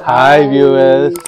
Hi viewers,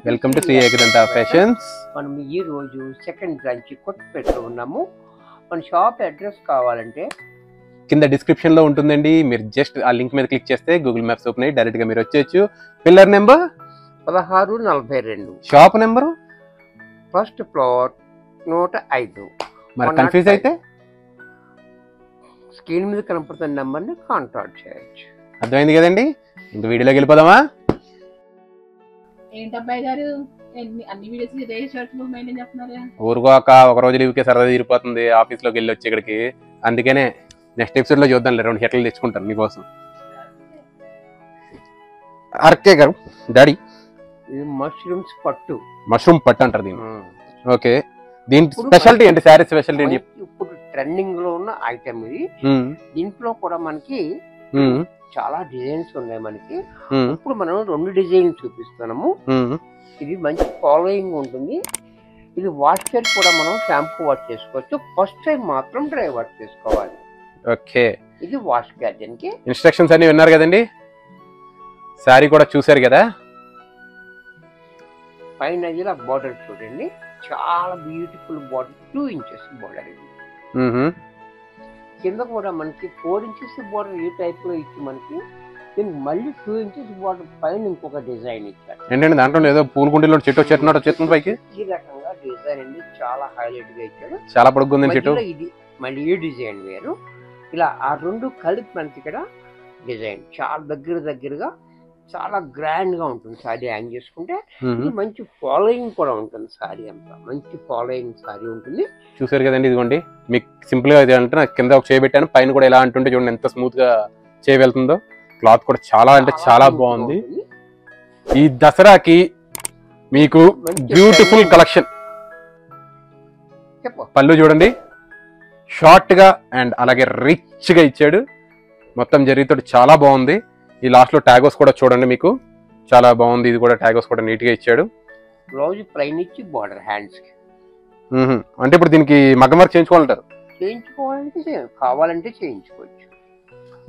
welcome to Shri Ekadanta fashions. మనం ఈ రోజు సెకండ్ బ్రాంచ్ కొత్తపేటలో ఉన్నాము. మన షాప్ అడ్రస్ కావాలంటే కింద డిస్క్రిప్షన్ లో ఉంటుందండి. మీరు జస్ట్ ఆ లింక్ మీద క్లిక్ చేస్తే గూగుల్ మ్యాప్స్ ఓపెన్ అయ్యి డైరెక్ట్ గా మీరు వచ్చేయచ్చు. Pillar number 1642, shop number first floor 105. మరి కన్ఫ్యూజ్ అయితే స్క్రీన్ మీద కనపడుతున్న నెంబర్ని కాంటాక్ట్ చేయొచ్చు. అర్థమైంది కదండి. ఇంక వీడియోలోకి వెళ్ళిపోదామా? ఏంటబ్బాయి గారు అన్ని వీడియోస్ ఇదే షర్ట్ మెయింటైన్ చేస్తున్నారు. ఊరుకోక ఒక రోజు లీవ్కే సరదా తీరిపోతుంది ఆఫీస్ లోకి వెళ్ళి వచ్చి ఇక్కడికి. అందుకనే నెక్స్ట్ ఎపిసోడ్ లో చూద్దాం, 2 షర్ట్లు తెచ్చుకుంటాను మీకోసం. ఆర్కే గారు, డాడీ, ఇది మష్రూమ్స్ పట్టు, మష్రూమ్ పట్టు అంటారు దీన్ని. ఓకే, దీని స్పెషాలిటీ ఏంటి? శారీ స్పెషాలిటీ ఏంటి? ఇప్పుడు ట్రెండింగ్ లో ఉన్న ఐటమ్ ఇది. దీంట్లో కూడా మనకి చాలా డిజైన్స్ ఉన్నాయి మనకి. ఇప్పుడు మనం 2 డిజైన్ చూపిస్తున్నాము. ఇది మంచి ఫాలోయింగ్ ఉంటుంది. ఇది వాషర్ కూడా మనం షాంపూ వాష్ చేసుకోవచ్చు. ఫస్ట్ టైం మాత్రం డ్రై వాష్ చేసుకోవాలి. ఓకే, ఇది వాష్ గార్డెన్ కి ఇన్స్ట్రక్షన్స్ అన్ని విన్నారు కదండి. శారీ కూడా చూసారు కదా. పైన ఇలా బార్డర్ చూడండి, చాలా బ్యూటిఫుల్ బార్డర్, 2 ఇంచెస్ బార్డర్. ఇది కింద కూడా మనకి 4 ఇంచెస్ బార్డర్ ఈ టైప్ లో ఇచ్చి మనకి దీనికి మళ్ళీ 2 ఇంచెస్ బార్డర్ పైన ఇంకొక డిజైన్ ఇచ్చారు. ఏంటంటే దాంట్లో ఏదో పూల కుండీలో చెట్టు చెట్టు చెట్టు పైకి ఈ రకంగా డిజైన్ అండి, చాలా హైలైట్ గా ఇచ్చాడు. చాలా పొడుగుంది చెట్టు. ఇది మళ్ళీ ఈ డిజైన్ వేరు. ఇలా ఆ 2 కలిపి మనకి ఇక్కడ డిజైన్ చాలా దగ్గరగా చాలా గ్రాండ్ గా ఉంటుంది. సారీ హ్యాంగ్ చేసుకుంటే మంచి ఫాలోయింగ్ కూడా ఉంటుంది. సారీ అంతా మంచి ఫాలోయింగ్ సారీ ఉంటుంది. చూసారు కదండి. ఇదిగోండి, మీకు సింపుల్ గా అంటే నాకు కింద ఒక చేయబెట్టాను, పైన కూడా ఎలా అంటుంటే చూడండి ఎంత స్మూత్ గా చేయి వెళ్తుందో. క్లాత్ కూడా చాలా అంటే చాలా బాగుంది. ఈ దసరాకి మీకు బ్యూటిఫుల్ కలెక్షన్. పళ్ళు చూడండి, షార్ట్ గా అండ్ అలాగే రిచ్ గా ఇచ్చాడు. మొత్తం జరీతో చాలా బాగుంది. ఈ లాస్ట్ లో ట్యాగోస్ కూడా చూడండి, మీకు చాలా బాగుంది. ఇది కూడా ట్యాగోస్ కూడా నీట్ గా ఇచ్చాడు. బ్లౌజ్ ప్లెయిన్ ఇచ్చి బార్డర్ హ్యాండ్స్ కి. అంటే ఇప్పుడు దీనికి మగ్గం వర్క్ చేయించుకోవాలంటారు? చేయించుకోవాలంటే కావాలంటే చేయించుకోవచ్చు.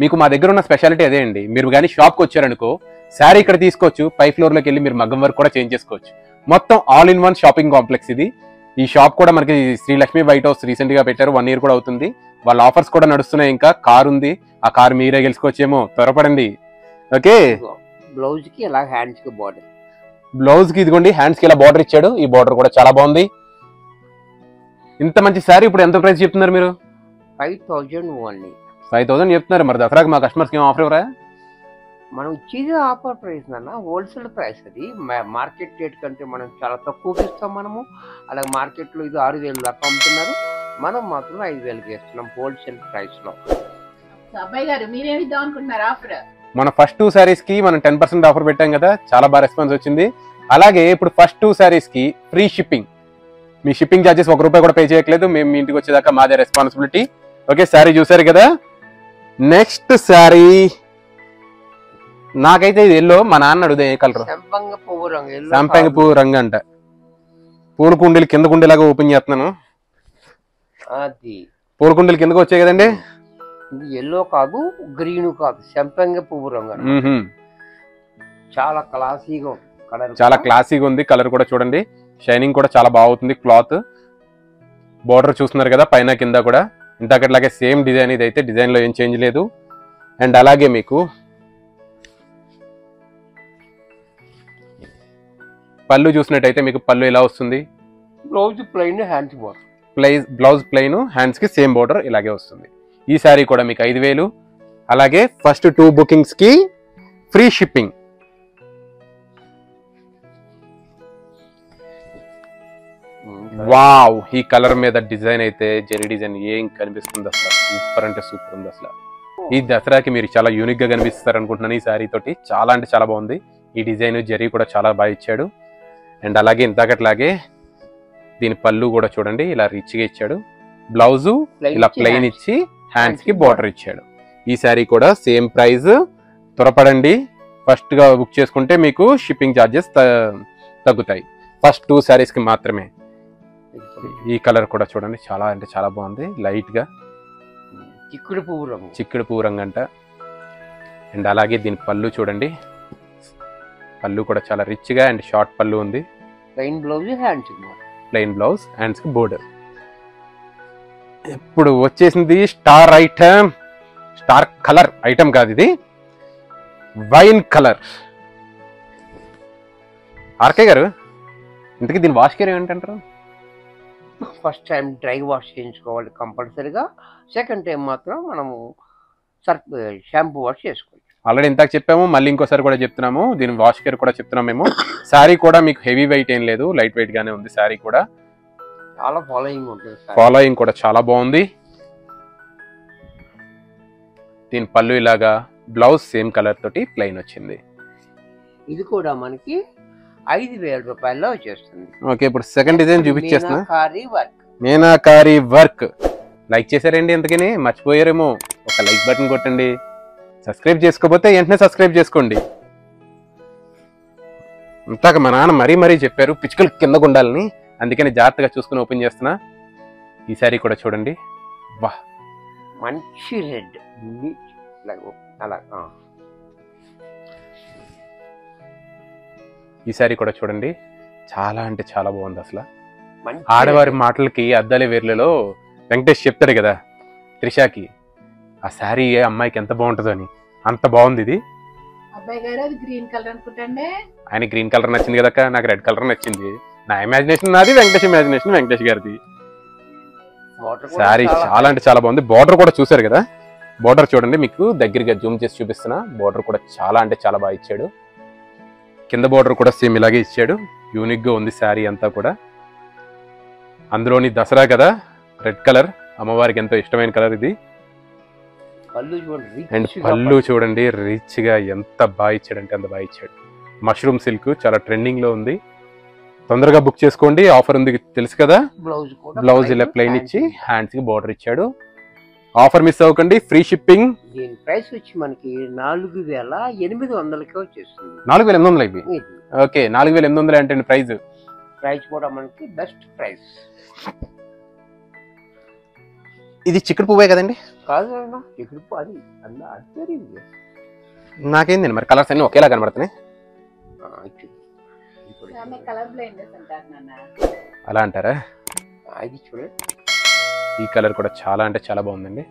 మీకు మా దగ్గర ఉన్న స్పెషాలిటీ అదే అండి. మీరు కానీ షాప్కి వచ్చారనుకో, శారీ ఇక్కడ తీసుకోవచ్చు, పై ఫ్లోర్ లోకి వెళ్ళి మీరు మగ్గం వర్క్ కూడా చేంజ్ చేసుకోవచ్చు. మొత్తం all in one shopping complex ఇది. ఈ షాప్ కూడా మనకి Shri Lakshmi white house recent గా పెట్టారు, 1 year కూడా అవుతుంది. వాళ్ళ ఆఫర్స్ కూడా నడుస్తున్నాయి. ఇంకా కార్ ఉంది, ఆ కార్ మీరే గెలుచుకోవచ్చేమో, త్వరపడండి. ఓకే, బ్లౌజ్ కి ఇలా హ్యాండ్స్ కి బార్డర్, బ్లౌజ్ కి ఇదిగోండి హ్యాండ్స్ కి ఇలా బార్డర్ ఇచ్చాడు. ఈ బార్డర్ కూడా చాలా బాగుంది. ఇంత మంచి శారీ ఇప్పుడు ఎంత ప్రైస్ చెప్తున్నారు మీరు? 5000 ఓన్లీ. 5000 చెప్తున్నారు. మరి దసరాకి మా కస్టమర్స్ ఏం ఆఫర్ ఇవ్వరా? మనం ఇచ్చేది ఆఫర్ ప్రైస్ అన్న, హోల్సేల్ ప్రైస్. అది మార్కెట్ రేట్ కంటే మనం చాలా తక్కువకి ఇస్తాం మనము. అలాగే మార్కెట్ లో ఇది 6000 దాకా అమ్ముతున్నారు, మనం మాత్రం 5000కి ఇస్తున్నాం హోల్సేల్ ప్రైస్ లో. అబ్బాయి గారు మీరేమి ఇద్దాం అనుకుంటున్నారు ఆఫర్? మన ఫస్ట్ 2 శారీస్ కి మనం 10% ఆఫర్ పెట్టాం కదా, చాలా బాగా రెస్పాన్స్ వచ్చింది. అలాగే ఇప్పుడు ఫస్ట్ 2 శారీస్ కి ఫ్రీ షిప్పింగ్. మీ షిప్పింగ్ ఛార్జెస్ ₹1 కూడా పే చేయట్లేదు. మేము మీ ఇంటికి వచ్చేదాకా మాదే రెస్పాన్సిబిలిటీ. ఓకే, శారీ చూసారు కదా. నెక్స్ట్ శారీ నాకైతే ఇది ఎల్లో, మా నాన్న అడుగుదే ఏ కలర్? సంపంగ పువ్వు రంగు. సంపంగ పువ్వు రంగు అంట. పూల కుండీలు కింద కుండీలాగా ఓపెన్ చేస్తున్నాను. అది పూల కుండీలు కిందకు వచ్చాయి కదండి. ఇది ఎల్లో కాదు, గ్రీన్ కాదు, సంపంగ పువ్వు రంగు. చాలా క్లాసీగా కలర్, చాలా క్లాసీగా ఉంది. కలర్ కూడా చూడండి, షైనింగ్ కూడా చాలా బాగుంది. క్లాత్ బోర్డర్ చూస్తున్నారు కదా, పైన కింద కూడా ఇంతకట్లాగే సేమ్ డిజైన్. ఇది అయితే డిజైన్ లో ఏం చేంజ్ లేదు. అండ్ అలాగే మీకు పళ్ళు చూసినట్టయితే మీకు పళ్ళు ఎలా వస్తుంది? Blouse plain, hands border. Blouse plain, hands కి సేమ్ బోర్డర్ ఇలాగే వస్తుంది. ఈ శారీ కూడా మీకు 5000. అలాగే ఫస్ట్ 2 బుకింగ్స్ కి ఫ్రీ షిప్పింగ్. వావ్, ఈ కలర్ మీద డిజైన్ అయితే జెరీ డిజైన్ ఏం కనిపిస్తుంది అసలు. సూపర్ అంటే సూపర్ ఉంది అసలు. ఈ దసరాకి మీరు చాలా యూనిక్ గా కనిపిస్తారు అనుకుంటున్నాను ఈ శారీ తోటి. చాలా అంటే చాలా బాగుంది. ఈ డిజైన్ జెరీ కూడా చాలా బాగా ఇచ్చాడు. అండ్ అలాగే ఇంతకట్లాగే దీని పళ్ళు కూడా చూడండి, ఇలా రిచ్ గా ఇచ్చాడు. బ్లౌజు ఇలా ప్లెయిన్ ఇచ్చి హ్యాండ్స్ కి బార్డర్ ఇచ్చాడు. ఈ శారీ కూడా సేమ్ ప్రైస్. త్వరపడండి, ఫస్ట్ గా బుక్ చేసుకుంటే మీకు షిప్పింగ్ ఛార్జెస్ తగ్గుతాయి. ఫస్ట్ 2 శారీస్ కి మాత్రమే. ఈ కలర్ కూడా చూడండి, చాలా అంటే చాలా బాగుంది. లైట్ గా చిక్కుడు పువ్వు రంగు అంట. అండ్ అలాగే దీని పళ్ళు చూడండి, పళ్ళు కూడా చాలా రిచ్ గా అండ్ షార్ట్ పళ్ళు ఉంది. Plain blouse, hands plain blouse, hands కి బోర్డర్. ఇప్పుడు వచ్చేసింది star item, star colour item కాదు ఇది, వైన్ కలర్. ఆర్కే గారు, ఇంతకీ దీని వాష్ కేర్ ఏంటంటారు? ఫస్ట్ టైం డ్రై వాష్ చేయించుకోవాలి కంపల్సరీగా. సెకండ్ టైం మాత్రం మనము సర్ఫ్ షాంపూ వాష్ చేసుకోవాలి. ఆల్రెడీ ఇంతకు చెప్పాము, మళ్ళీ ఇంకోసారి కూడా చెప్తున్నాము. దీని వాష్ కేర్ కూడా చెప్తున్నాం మేము. శారీ కూడా మీకు హెవీ వెయిట్ ఏం లేదు, లైట్ వెయిట్ గానే ఉంది. శారీ కూడా చాలా ఫాలోయింగ్ ఉంటుంది. ఫాలోయింగ్ కూడా చాలా బాగుంది. దీని పళ్ళు ఇలాగా, బ్లౌజ్ సేమ్ కలర్ తోటి ప్లెయిన్ వచ్చింది. ఇది కూడా మనకి 5,000 రూపాయల్లో వచ్చేస్తుంది. ఓకే, ఇప్పుడు సెకండ్ డిజైన్ చూపించేస్తున్నా. Meenakari work. Meenakari work. Like చేశారండి? ఎందుకని మర్చిపోయారేమో, ఒక లైక్ బటన్ కొట్టండి. సబ్స్క్రైబ్ చేసుకోకపోతే వెంటనే సబ్స్క్రైబ్ చేసుకోండి. ఇంతాక మా నాన్న మరీ చెప్పారు పిచ్చుకలు కిందకు ఉండాలని, అందుకని జాగ్రత్తగా చూసుకుని ఓపెన్ చేస్తున్నా. ఈ సారీ కూడా చూడండి, వా మంచి రెడ్ అలా. ఈ సారీ కూడా చూడండి, చాలా అంటే చాలా బాగుంది. అసలు ఆడవారి మాటలకి అద్దాలే వేర్లలో వెంకటేష్ చెప్తాడు కదా త్రిషాకి, ఆ శారీ అమ్మాయికి ఎంత బాగుంటుందో అని, అంత బాగుంది ఇది. అబ్బాయి గారు అది గ్రీన్ కలర్ అనుకుంటండి. ఆయన గ్రీన్ కలర్ నచ్చింది కదక్క, నాకు రెడ్ కలర్ నచ్చింది. నా ఇమాజినేషన్ నాది, వెంకటేష్ ఇమాజినేషన్ వెంకటేష్ గారిది. శారీ చాలా అంటే చాలా బాగుంది. బార్డర్ కూడా చూసారు కదా, బార్డర్ చూడండి, మీకు దగ్గరగా జూమ్ చేసి చూపిస్తున్నా. బార్డర్ కూడా చాలా అంటే చాలా బాగా ఇచ్చాడు. కింద బార్డర్ కూడా సేమ్ ఇలాగే ఇచ్చాడు. యూనిక్ గా ఉంది శారీ అంతా కూడా. అందులోని దసరా కదా, రెడ్ కలర్ అమ్మవారికి ఎంతో ఇష్టమైన కలర్ ఇది. అండ్ పళ్ళు చూడండి, రిచ్ గా ఎంత బాగా ఇచ్చాడు అంటే అంత బాగా ఇచ్చాడు. మష్రూమ్ సిల్క్ చాలా ట్రెండింగ్ లో ఉంది. తొందరగా బుక్ చేసుకోండి, ఆఫర్ ఉంది తెలుసు కదా. బ్లౌజ్ ఇలా ప్లెయిన్ ఇచ్చి హ్యాండ్స్ కి బార్డర్ ఇచ్చాడు. ఆఫర్ మిస్ అవ్వకండి, ఫ్రీ షిప్పింగ్. దీని ప్రైస్ వచ్చి మనకి 4,800కే వచ్చేస్తుంది. 4,800 అయిపోయి. ఓకే, 4,800 అంటే ప్రైస్. ప్రైస్ కూడా మనకి బెస్ట్ ప్రైస్. ఇది చిక్కుడు పువ్వే కదండి? కాదు అన్న, చిక్కుడు పువ్వు అది అన్న. నాకేందండి మరి కలర్స్ అన్ని ఒకేలా కనబడుతున్నాయి. కలర్ బ్లైండ్నెస్ అంటారు నాన్న. అలా అంటారా? అది చూడండి, ఈ కలర్ కూడా చాలా అంటే చాలా బాగుందండి.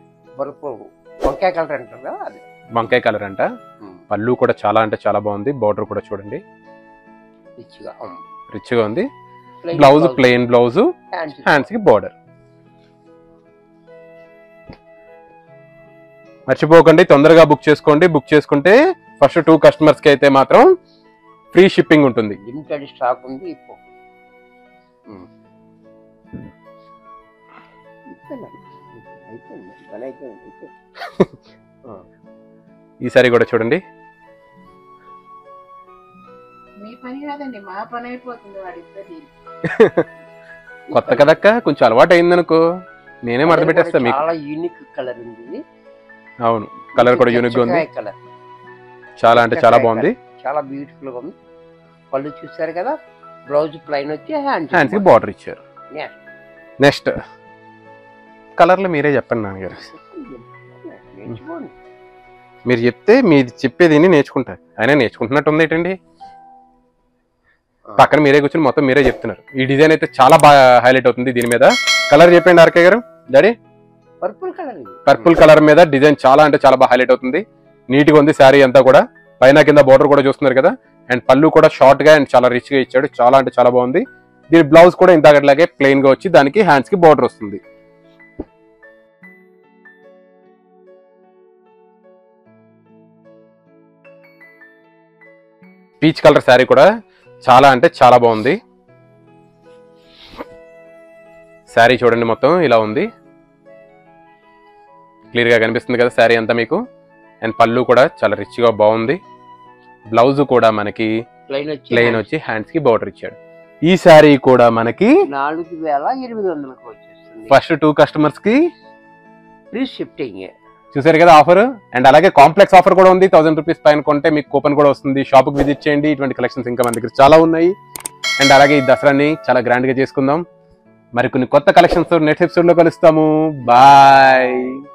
వంకాయ కలర్ అంటారు, అది వంకాయ కలర్ అంట. పళ్ళు కూడా చాలా అంటే చాలా బాగుంది. బార్డర్ కూడా చూడండి, రిచ్ గా ఉంది. బ్లౌజ్ ప్లెయిన్ బ్లౌజ్, హ్యాండ్స్ కి బార్డర్. మర్చిపోకండి, తొందరగా బుక్ చేసుకోండి. బుక్ చేసుకుంటే ఫస్ట్ 2 కస్టమర్స్ కి అయితే మాత్రం ఫ్రీ షిప్పింగ్ ఉంటుంది. లిమిటెడ్ స్టాక్ ఉంది. ఈ సారీ కూడా చూడండి. మీ పని కాదండి, మా పని అయిపోతుంది వాడిద్దరి. కొత్త కదక్క, కొంచెం అలవాటు అయిందనుకో, నేనే మడత పెట్టేస్తా మీకు. చాలా యూనిక్ కలర్ ఉంది. అవును, కలర్ కూడా యూనిక్ గా ఉంది. చాలా అంటే చాలా బాగుంది, చాలా బ్యూటిఫుల్ గా ఉంది. పళ్ళు చూసారు కదా, బ్లౌజ్ ప్లెయిన్ వచ్చి హ్యాండ్స్ కి బార్డర్ ఇచ్చారు. నెక్స్ట్ కలర్లు మీరే చెప్పండి నాన్నగారు. మీరు చెప్తే మీరు చెప్పేది నేర్చుకుంటా. అయినా నేర్చుకుంటున్నట్టు ఉంది ఏంటండి, పక్కన మీరే కూర్చొని మొత్తం మీరే చెప్తున్నారు. ఈ డిజైన్ అయితే చాలా బాగా హైలైట్ అవుతుంది. దీని మీద కలర్ చెప్పండి ఆర్కే గారు. Daddy, purple colour. Purple colour మీద డిజైన్ చాలా అంటే చాలా బాగా హైలైట్ అవుతుంది. నీట్ గా ఉంది శారీ అంతా కూడా. పైన కింద బార్డర్ కూడా చూస్తున్నారు కదా. అండ్ పళ్ళు కూడా షార్ట్ గా అండ్ చాలా రిచ్ గా ఇచ్చాడు. చాలా అంటే చాలా బాగుంది. దీని బ్లౌజ్ కూడా ఇంతకట్లాగే ప్లెయిన్ గా వచ్చి దానికి హ్యాండ్స్ కి బార్డర్ వస్తుంది. పీచ్ కలర్ శారీ కూడా చాలా అంటే చాలా బాగుంది. శారీ చూడండి, మొత్తం ఇలా ఉంది. క్లియర్ గా కనిపిస్తుంది కదా శారీ అంతా మీకు. అండ్ పళ్ళు కూడా చాలా రిచ్ గా బాగుంది. బ్లౌజ్ కూడా మనకి ప్లెయిన్ వచ్చి హ్యాండ్స్ కి బార్డర్ ఇచ్చాడు. ఈ శారీ కూడా మనకి 4,800కి వచ్చేస్తుంది. ఫస్ట్ 2 కస్టమర్స్ కి ఫ్రీ షిప్పింగ్. చూసారు కదా ఆఫర్. అండ్ అలాగే కాంప్లెక్స్ ఆఫర్ కూడా ఉంది. 1000 రూపీస్ పైన కొంటే మీకు కూపన్ కూడా వస్తుంది. షాప్ కి విజిట్ చేయండి. ఇటువంటి కలెక్షన్స్ ఇంకా మన దగ్గర చాలా ఉన్నాయి. అండ్ అలాగే ఈ దసరాని చాలా గ్రాండ్ గా చేసుకుందాం. మరి కొన్ని కొత్త కలెక్షన్స్ నెక్స్ట్ ఎపిసోడ్ లో కలుస్తాము. బాయ్.